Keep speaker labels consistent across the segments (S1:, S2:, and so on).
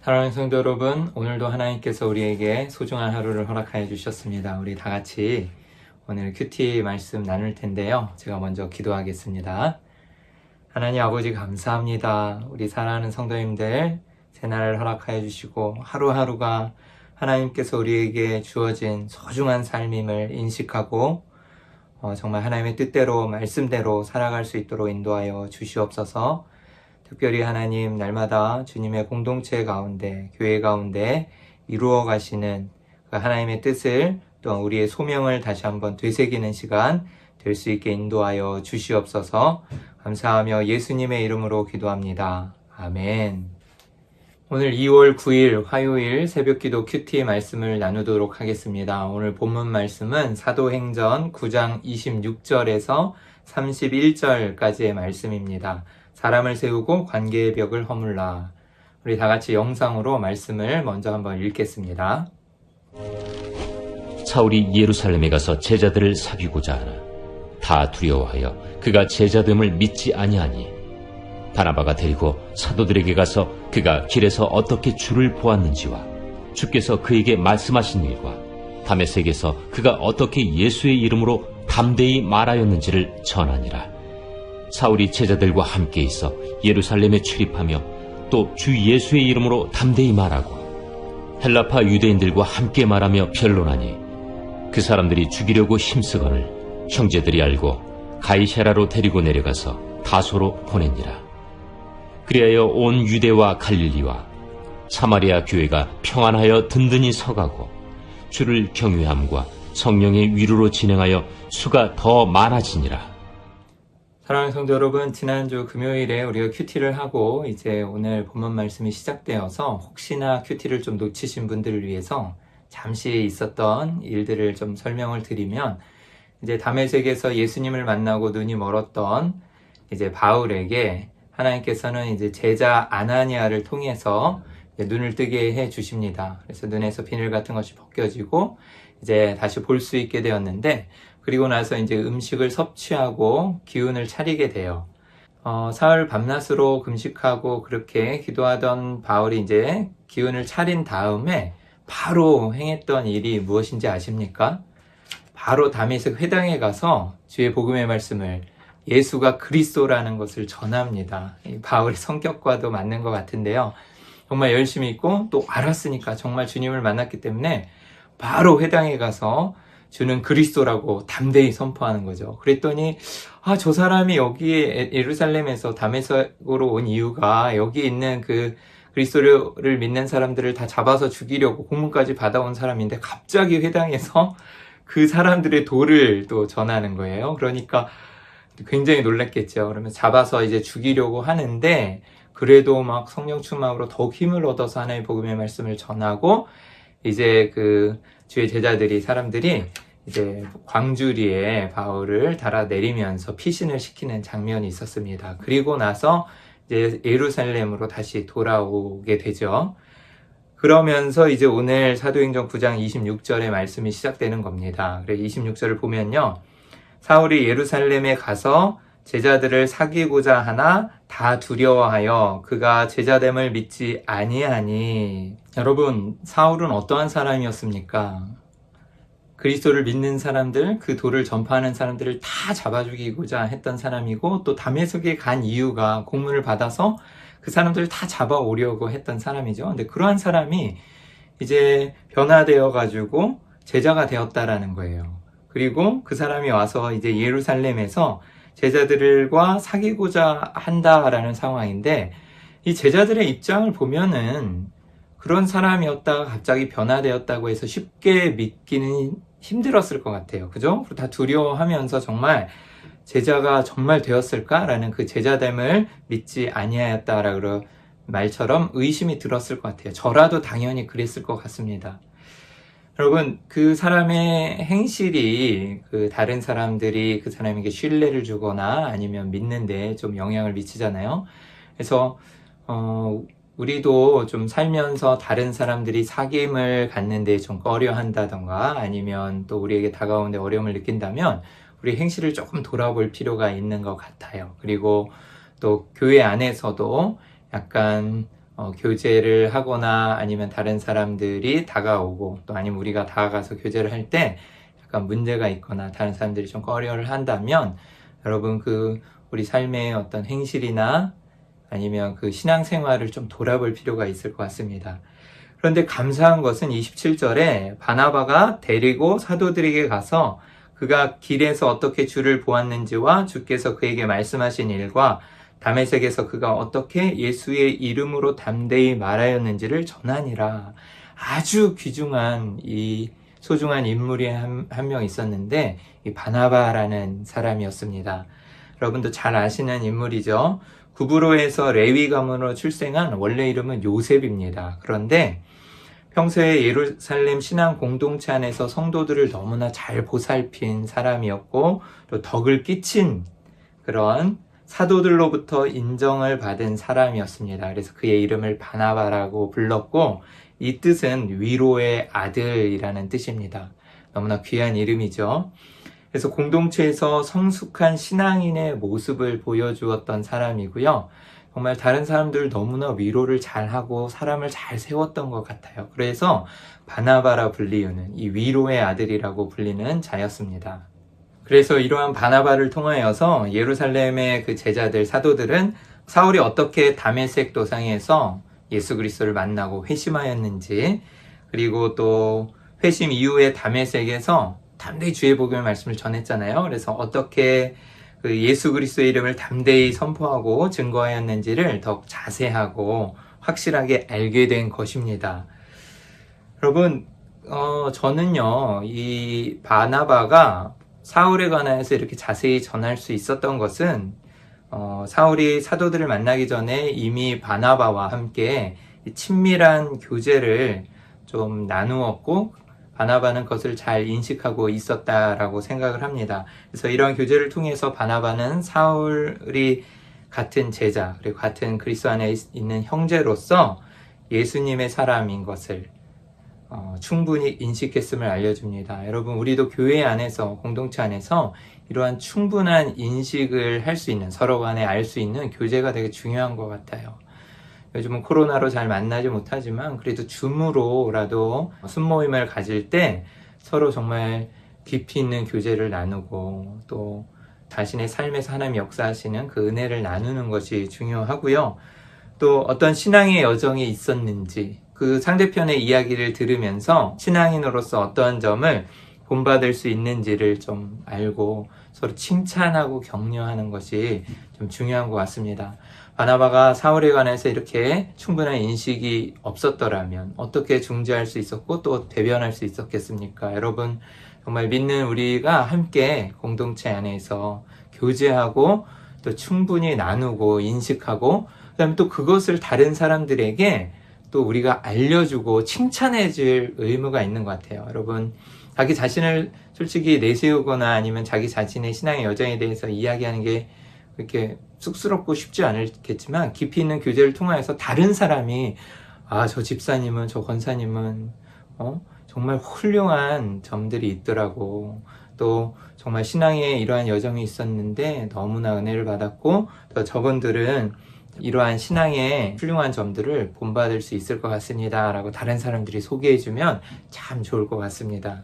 S1: 사랑하는 성도 여러분, 오늘도 하나님께서 우리에게 소중한 하루를 허락하여 주셨습니다. 우리 다 같이 오늘 큐티 말씀 나눌 텐데요. 제가 먼저 기도하겠습니다. 하나님 아버지 감사합니다. 우리 사랑하는 성도님들 새날을 허락하여 주시고 하루하루가 하나님께서 우리에게 주어진 소중한 삶임을 인식하고 정말 하나님의 뜻대로 말씀대로 살아갈 수 있도록 인도하여 주시옵소서. 특별히 하나님 날마다 주님의 공동체 가운데 교회 가운데 이루어 가시는 그 하나님의 뜻을 또 우리의 소명을 다시 한번 되새기는 시간 될 수 있게 인도하여 주시옵소서. 감사하며 예수님의 이름으로 기도합니다. 아멘. 오늘 2월 9일 화요일 새벽기도 큐티 말씀을 나누도록 하겠습니다. 오늘 본문 말씀은 사도행전 9장 26절에서 31절까지의 말씀입니다. 사람을 세우고 관계의 벽을 허물라. 우리 다 같이 영상으로 말씀을 먼저 한번 읽겠습니다.
S2: 사울이 예루살렘에 가서 제자들을 사귀고자 하나 다 두려워하여 그가 제자됨을 믿지 아니하니 바나바가 데리고 사도들에게 가서 그가 길에서 어떻게 주를 보았는지와 주께서 그에게 말씀하신 일과 다메섹에서 그가 어떻게 예수의 이름으로 담대히 말하였는지를 전하니라. 사울이 제자들과 함께 있어 예루살렘에 출입하며 또 주 예수의 이름으로 담대히 말하고 헬라파 유대인들과 함께 말하며 변론하니 그 사람들이 죽이려고 힘쓰거늘 형제들이 알고 가이사라로 데리고 내려가서 다소로 보내니라. 그리하여 온 유대와 갈릴리와 사마리아 교회가 평안하여 든든히 서가고 주를 경외함과 성령의 위로로 진행하여 수가 더 많아지니라.
S1: 사랑하는 성도 여러분, 지난주 금요일에 우리가 큐티를 하고 이제 오늘 본문 말씀이 시작되어서 혹시나 큐티를 좀 놓치신 분들을 위해서 잠시 있었던 일들을 좀 설명을 드리면, 이제 다메섹에서 예수님을 만나고 눈이 멀었던 이제 바울에게 하나님께서는 이제 제자 아나니아를 통해서 눈을 뜨게 해 주십니다. 그래서 눈에서 비늘 같은 것이 벗겨지고 이제 다시 볼 수 있게 되었는데, 그리고 나서 이제 음식을 섭취하고 기운을 차리게 돼요. 사흘 밤낮으로 금식하고 그렇게 기도하던 바울이 이제 기운을 차린 다음에 바로 행했던 일이 무엇인지 아십니까? 바로 다메섹 회당에 가서 주의 복음의 말씀을, 예수가 그리스도라는 것을 전합니다. 바울의 성격과도 맞는 것 같은데요. 정말 열심히 있고 또 알았으니까, 정말 주님을 만났기 때문에 바로 회당에 가서 주는 그리스도라고 담대히 선포하는 거죠. 그랬더니 저 사람이 여기에 예루살렘에서 다메섹으로 온 이유가 여기 있는 그 그리스도를 믿는 사람들을 다 잡아서 죽이려고 공문까지 받아온 사람인데 갑자기 회당에서 그 사람들의 도를 또 전하는 거예요. 그러니까 굉장히 놀랐겠죠. 그러면 잡아서 이제 죽이려고 하는데 그래도 막 성령 충만으로 더욱 힘을 얻어서 하나님의 복음의 말씀을 전하고, 이제 그 주의 제자들이, 사람들이 이제 광주리에 바울을 달아 내리면서 피신을 시키는 장면이 있었습니다. 그리고 나서 이제 예루살렘으로 다시 돌아오게 되죠. 그러면서 이제 오늘 사도행전 9장 26절의 말씀이 시작되는 겁니다. 그래서 26절을 보면요, 사울이 예루살렘에 가서 제자들을 사귀고자 하나 다 두려워하여 그가 제자됨을 믿지 아니하니. 여러분, 사울은 어떠한 사람이었습니까? 그리스도를 믿는 사람들, 그 도를 전파하는 사람들을 다 잡아 죽이고자 했던 사람이고, 또 다메섹에 간 이유가 공문을 받아서 그 사람들을 다 잡아오려고 했던 사람이죠. 근데 그러한 사람이 이제 변화되어 가지고 제자가 되었다라는 거예요. 그리고 그 사람이 와서 이제 예루살렘에서 제자들과 사귀고자 한다라는 상황인데, 이 제자들의 입장을 보면은 그런 사람이었다가 갑자기 변화되었다고 해서 쉽게 믿기는 힘들었을 것 같아요. 그죠? 다 두려워하면서 정말 제자가 정말 되었을까라는 그 제자됨을 믿지 아니하였다라고 말처럼 의심이 들었을 것 같아요. 저라도 당연히 그랬을 것 같습니다. 여러분, 그 사람의 행실이 그 다른 사람들이 그 사람에게 신뢰를 주거나 아니면 믿는데 좀 영향을 미치잖아요. 그래서 우리도 좀 살면서 다른 사람들이 사귐을 갖는데 좀 꺼려 한다던가 아니면 또 우리에게 다가오는데 어려움을 느낀다면 우리 행실을 조금 돌아볼 필요가 있는 것 같아요. 그리고 또 교회 안에서도 약간 교제를 하거나 아니면 다른 사람들이 다가오고 또 아니면 우리가 다가가서 교제를 할 때 약간 문제가 있거나 다른 사람들이 좀 꺼려를 한다면 여러분 우리 삶의 어떤 행실이나 아니면 신앙생활을 좀 돌아볼 필요가 있을 것 같습니다. 그런데 감사한 것은 27절에 바나바가 데리고 사도들에게 가서 그가 길에서 어떻게 주를 보았는지와 주께서 그에게 말씀하신 일과 다메섹에서 그가 어떻게 예수의 이름으로 담대히 말하였는지를 전하니라. 아주 귀중한 이 소중한 인물이 한 명 있었는데 이 바나바라는 사람이었습니다. 여러분도 잘 아시는 인물이죠. 구브로에서 레위 가문으로 출생한 원래 이름은 요셉입니다. 그런데 평소에 예루살렘 신앙 공동체 안에서 성도들을 너무나 잘 보살핀 사람이었고 또 덕을 끼친 그런 사도들로부터 인정을 받은 사람이었습니다. 그래서 그의 이름을 바나바라고 불렀고 이 뜻은 위로의 아들이라는 뜻입니다. 너무나 귀한 이름이죠. 그래서 공동체에서 성숙한 신앙인의 모습을 보여주었던 사람이고요. 정말 다른 사람들 너무나 위로를 잘하고 사람을 잘 세웠던 것 같아요. 그래서 바나바라 불리우는 이 위로의 아들이라고 불리는 자였습니다. 그래서 이러한 바나바를 통하여서 예루살렘의 제자들, 사도들은 사울이 어떻게 다메섹 도상에서 예수 그리스도를 만나고 회심하였는지, 그리고 또 회심 이후에 다메섹에서 담대히 주의 복음의 말씀을 전했잖아요. 그래서 어떻게 예수 그리스도의 이름을 담대히 선포하고 증거하였는지를 더욱 자세하고 확실하게 알게 된 것입니다. 여러분, 저는요, 이 바나바가 사울에 관하여서 이렇게 자세히 전할 수 있었던 것은 사울이 사도들을 만나기 전에 이미 바나바와 함께 친밀한 교제를 좀 나누었고 바나바는 그것을 잘 인식하고 있었다라고 생각을 합니다. 그래서 이러한 교제를 통해서 바나바는 사울이 같은 제자 그리고 같은 그리스도 안에 있는 형제로서 예수님의 사람인 것을 충분히 인식했음을 알려줍니다. 여러분, 우리도 교회 안에서, 공동체 안에서 이러한 충분한 인식을 할 수 있는, 서로 간에 알 수 있는 교제가 되게 중요한 것 같아요. 요즘은 코로나로 잘 만나지 못하지만 그래도 줌으로라도 순모임을 가질 때 서로 정말 깊이 있는 교제를 나누고 또 자신의 삶에서 하나님이 역사하시는 그 은혜를 나누는 것이 중요하고요. 또 어떤 신앙의 여정이 있었는지 그 상대편의 이야기를 들으면서 신앙인으로서 어떠한 점을 본받을 수 있는지를 좀 알고 서로 칭찬하고 격려하는 것이 좀 중요한 것 같습니다. 바나바가 사울에 관해서 이렇게 충분한 인식이 없었더라면 어떻게 중재할 수 있었고 또 대변할 수 있었겠습니까? 여러분, 정말 믿는 우리가 함께 공동체 안에서 교제하고 또 충분히 나누고 인식하고 그다음에 또 그것을 다른 사람들에게 또 우리가 알려주고 칭찬해줄 의무가 있는 것 같아요. 여러분, 자기 자신을 솔직히 내세우거나 아니면 자기 자신의 신앙의 여정에 대해서 이야기하는 게 그렇게 쑥스럽고 쉽지 않겠지만 깊이 있는 교제를 통하여서 다른 사람이 저 집사님은, 저 권사님은 정말 훌륭한 점들이 있더라고. 또 정말 신앙에 이러한 여정이 있었는데 너무나 은혜를 받았고 또 저분들은 이러한 신앙의 훌륭한 점들을 본받을 수 있을 것 같습니다 라고 다른 사람들이 소개해주면 참 좋을 것 같습니다.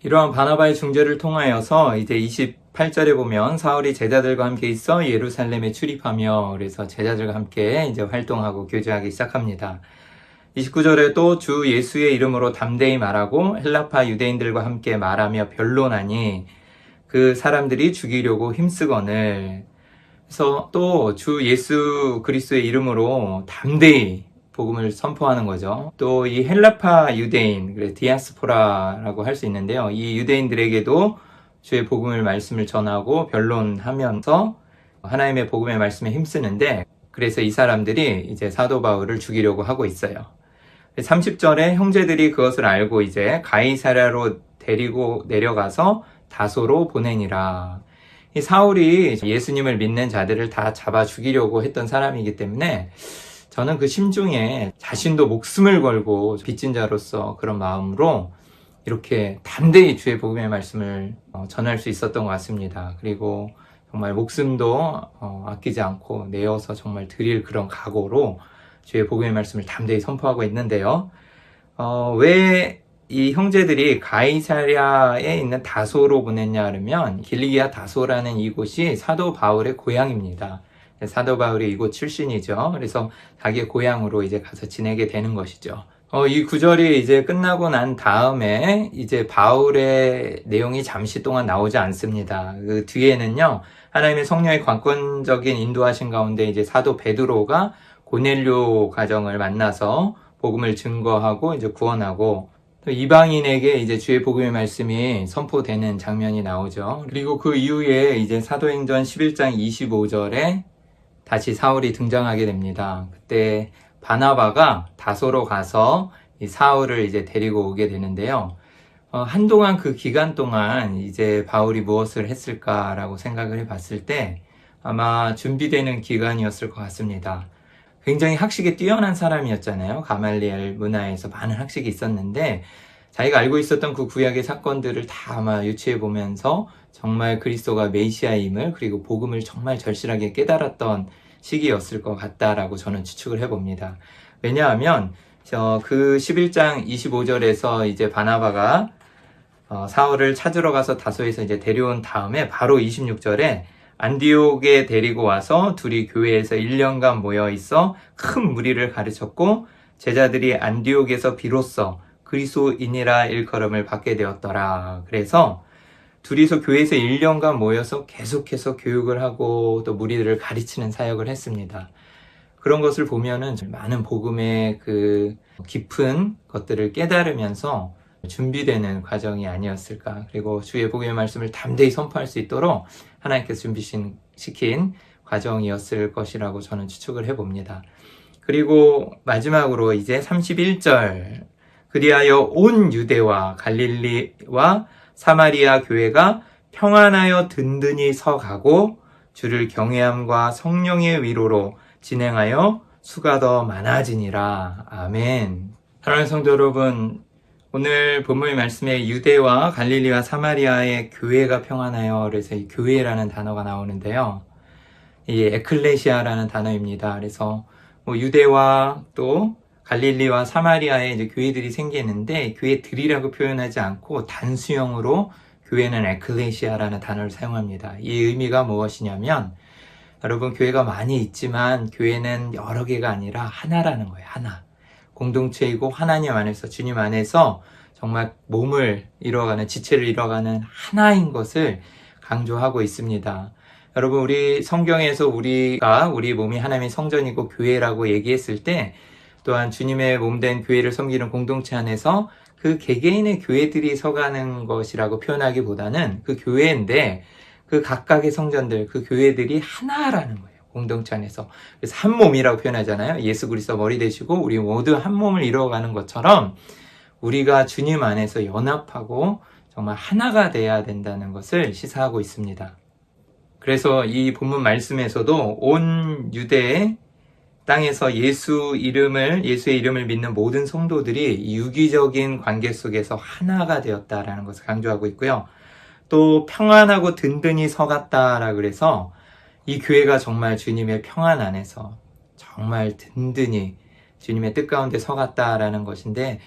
S1: 이러한 바나바의 중재를 통하여서 이제 28절에 보면 사울이 제자들과 함께 있어 예루살렘에 출입하며 그래서 제자들과 함께 이제 활동하고 교제하기 시작합니다. 29절에 또 주 예수의 이름으로 담대히 말하고 헬라파 유대인들과 함께 말하며 변론하니 그 사람들이 죽이려고 힘쓰거늘. 그래서 또 주 예수 그리스도의 이름으로 담대히 복음을 선포하는 거죠. 또 이 헬라파 유대인, 그래 디아스포라라고 할 수 있는데요. 이 유대인들에게도 주의 복음을 말씀을 전하고 변론하면서 하나님의 복음의 말씀에 힘쓰는데 그래서 이 사람들이 이제 사도 바울을 죽이려고 하고 있어요. 30절에 형제들이 그것을 알고 이제 가이사랴로 데리고 내려가서 다소로 보내니라. 이 사울이 예수님을 믿는 자들을 다 잡아 죽이려고 했던 사람이기 때문에 저는 그 심중에 자신도 목숨을 걸고 빚진 자로서 그런 마음으로 이렇게 담대히 주의 복음의 말씀을 전할 수 있었던 것 같습니다. 그리고 정말 목숨도 아끼지 않고 내어서 정말 드릴 그런 각오로 주의 복음의 말씀을 담대히 선포하고 있는데요. 왜 이 형제들이 가이사랴에 있는 다소로 보냈냐 하면 길리기아 다소라는 이곳이 사도 바울의 고향입니다. 사도 바울이 이곳 출신이죠. 그래서 자기의 고향으로 이제 가서 지내게 되는 것이죠. 이 구절이 이제 끝나고 난 다음에 이제 바울의 내용이 잠시 동안 나오지 않습니다. 그 뒤에는요, 하나님의 성령의 관건적인 인도하신 가운데 이제 사도 베드로가 고넬료 가정을 만나서 복음을 증거하고 이제 구원하고 또 이방인에게 이제 주의 복음의 말씀이 선포되는 장면이 나오죠. 그리고 그 이후에 이제 사도행전 11장 25절에 다시 사울이 등장하게 됩니다. 그때 바나바가 다소로 가서 이 사울을 이제 데리고 오게 되는데요. 한동안 그 기간 동안 이제 바울이 무엇을 했을까라고 생각을 해봤을 때 아마 준비되는 기간이었을 것 같습니다. 굉장히 학식에 뛰어난 사람이었잖아요. 가말리엘 문화에서 많은 학식이 있었는데 자기가 알고 있었던 그 구약의 사건들을 다 아마 유추해 보면서 정말 그리스도가 메시아임을 그리고 복음을 정말 절실하게 깨달았던 시기였을 것 같다라고 저는 추측을 해봅니다. 왜냐하면 그 11장 25절에서 이제 바나바가 사울을 찾으러 가서 다소에서 이제 데려온 다음에 바로 26절에 안디옥에 데리고 와서 둘이 교회에서 1년간 모여 있어 큰 무리를 가르쳤고 제자들이 안디옥에서 비로소 그리스도인이라 일컬음을 받게 되었더라. 그래서 둘이서 교회에서 1년간 모여서 계속해서 교육을 하고 또 무리들을 가르치는 사역을 했습니다. 그런 것을 보면은 많은 복음의 그 깊은 것들을 깨달으면서 준비되는 과정이 아니었을까. 그리고 주의 복음의 말씀을 담대히 선포할 수 있도록 하나님께서 준비시킨 과정이었을 것이라고 저는 추측을 해봅니다. 그리고 마지막으로 이제 31절 그리하여 온 유대와 갈릴리와 사마리아 교회가 평안하여 든든히 서가고 주를 경외함과 성령의 위로로 진행하여 수가 더 많아지니라. 아멘. 사랑하는 성도 여러분, 오늘 본문의 말씀에 유대와 갈릴리와 사마리아의 교회가 평안하여 그래서 이 교회라는 단어가 나오는데요. 이 에클레시아라는 단어입니다. 그래서 유대와 또 갈릴리와 사마리아에 이제 교회들이 생기는데 교회들이라고 표현하지 않고 단수형으로 교회는 에클레시아라는 단어를 사용합니다. 이 의미가 무엇이냐면 여러분 교회가 많이 있지만 교회는 여러 개가 아니라 하나라는 거예요. 하나. 공동체이고 하나님 안에서 주님 안에서 정말 몸을 이뤄가는 지체를 이뤄가는 하나인 것을 강조하고 있습니다. 여러분 우리 성경에서 우리 몸이 하나님의 성전이고 교회라고 얘기했을 때 또한 주님의 몸된 교회를 섬기는 공동체 안에서 그 개개인의 교회들이 서가는 것이라고 표현하기보다는 그 교회인데 그 각각의 성전들, 그 교회들이 하나라는 거예요. 공동체 안에서. 그래서 한 몸이라고 표현하잖아요. 예수 그리스도 머리 되시고 우리 모두 한 몸을 이루어가는 것처럼 우리가 주님 안에서 연합하고 정말 하나가 돼야 된다는 것을 시사하고 있습니다. 그래서 이 본문 말씀에서도 온 유대의 땅에서 예수의 이름을 믿는 모든 성도들이 유기적인 관계 속에서 하나가 되었다라는 것을 강조하고 있고요. 또 평안하고 든든히 서갔다라고 그래서 이 교회가 정말 주님의 평안 안에서 정말 든든히 주님의 뜻 가운데 서갔다라는 것인데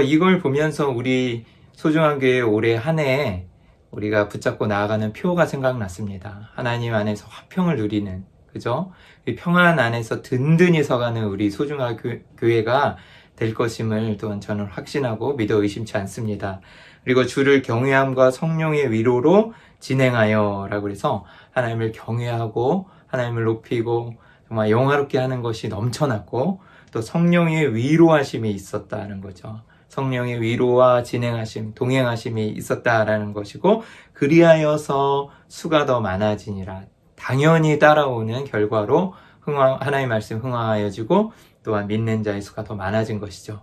S1: 이걸 보면서 우리 소중한 교회 올해 한 해에 우리가 붙잡고 나아가는 표가 생각났습니다. 하나님 안에서 화평을 누리는 그죠? 이 평안 안에서 든든히 서가는 우리 소중한 교회가 될 것임을 또한 저는 확신하고 믿어 의심치 않습니다. 그리고 주를 경외함과 성령의 위로로 진행하여 라고 해서 하나님을 경외하고 하나님을 높이고 정말 영화롭게 하는 것이 넘쳐났고 또 성령의 위로하심이 있었다는 거죠. 성령의 위로와 진행하심, 동행하심이 있었다라는 것이고 그리하여서 수가 더 많아지니라. 당연히 따라오는 결과로 하나님의 말씀 흥황하여지고 또한 믿는 자의 수가 더 많아진 것이죠.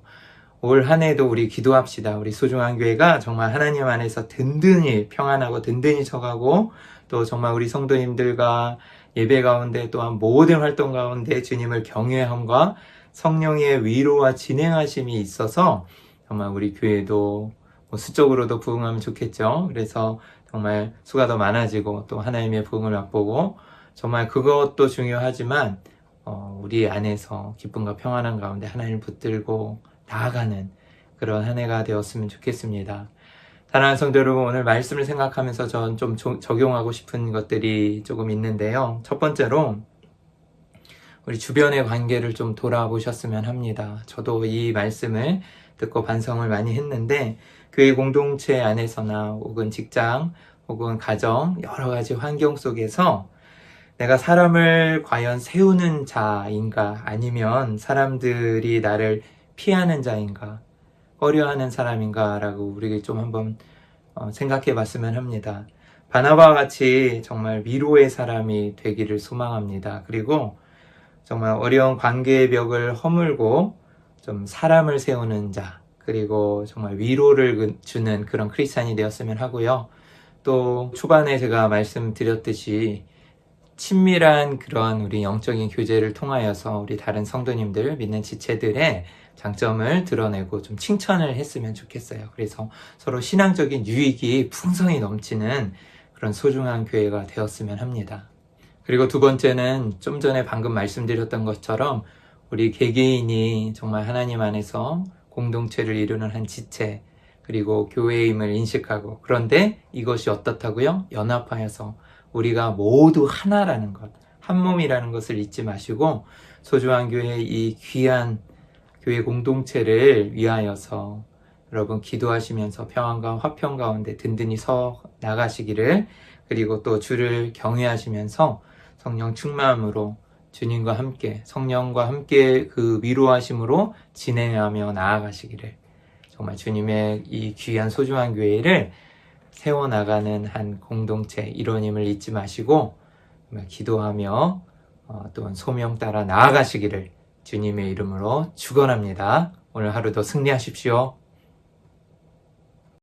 S1: 올 한 해도 우리 기도합시다. 우리 소중한 교회가 정말 하나님 안에서 든든히 평안하고 든든히 서가고 또 정말 우리 성도님들과 예배 가운데 또한 모든 활동 가운데 주님을 경외함과 성령의 위로와 진행하심이 있어서 정말 우리 교회도 수적으로도 부흥하면 좋겠죠. 그래서 정말 수가 더 많아지고 또 하나님의 부흥을 맛보고 정말 그것도 중요하지만 우리 안에서 기쁨과 평안한 가운데 하나님을 붙들고 나아가는 그런 한 해가 되었으면 좋겠습니다. 사랑하는 성도 여러분, 오늘 말씀을 생각하면서 전 좀 적용하고 싶은 것들이 조금 있는데요. 첫 번째로 우리 주변의 관계를 좀 돌아보셨으면 합니다. 저도 이 말씀을 듣고 반성을 많이 했는데 교회 공동체 안에서나 혹은 직장 혹은 가정 여러 가지 환경 속에서 내가 사람을 과연 세우는 자인가 아니면 사람들이 나를 피하는 자인가 꺼려하는 사람인가 라고 우리 좀 한번 생각해 봤으면 합니다. 바나바와 같이 정말 위로의 사람이 되기를 소망합니다. 그리고 정말 어려운 관계의 벽을 허물고 좀 사람을 세우는 자, 그리고 정말 위로를 주는 그런 크리스찬이 되었으면 하고요. 또 초반에 제가 말씀드렸듯이 친밀한 그런 우리 영적인 교제를 통하여서 우리 다른 성도님들, 믿는 지체들의 장점을 드러내고 좀 칭찬을 했으면 좋겠어요. 그래서 서로 신앙적인 유익이 풍성히 넘치는 그런 소중한 교회가 되었으면 합니다. 그리고 두 번째는 좀 전에 방금 말씀드렸던 것처럼 우리 개개인이 정말 하나님 안에서 공동체를 이루는 한 지체, 그리고 교회임을 인식하고, 그런데 이것이 어떻다고요? 연합하여서 우리가 모두 하나라는 것, 한 몸이라는 것을 잊지 마시고 소중한 교회 이 귀한 교회 공동체를 위하여서 여러분 기도하시면서 평안과 화평 가운데 든든히 서 나가시기를, 그리고 또 주를 경외하시면서 성령 충만함으로 주님과 함께 성령과 함께 그 위로하심으로 진행하며 나아가시기를, 정말 주님의 이 귀한 소중한 교회를 세워나가는 한 공동체 일원임을 잊지 마시고 기도하며 또한 소명 따라 나아가시기를 주님의 이름으로 축원합니다. 오늘 하루도 승리하십시오.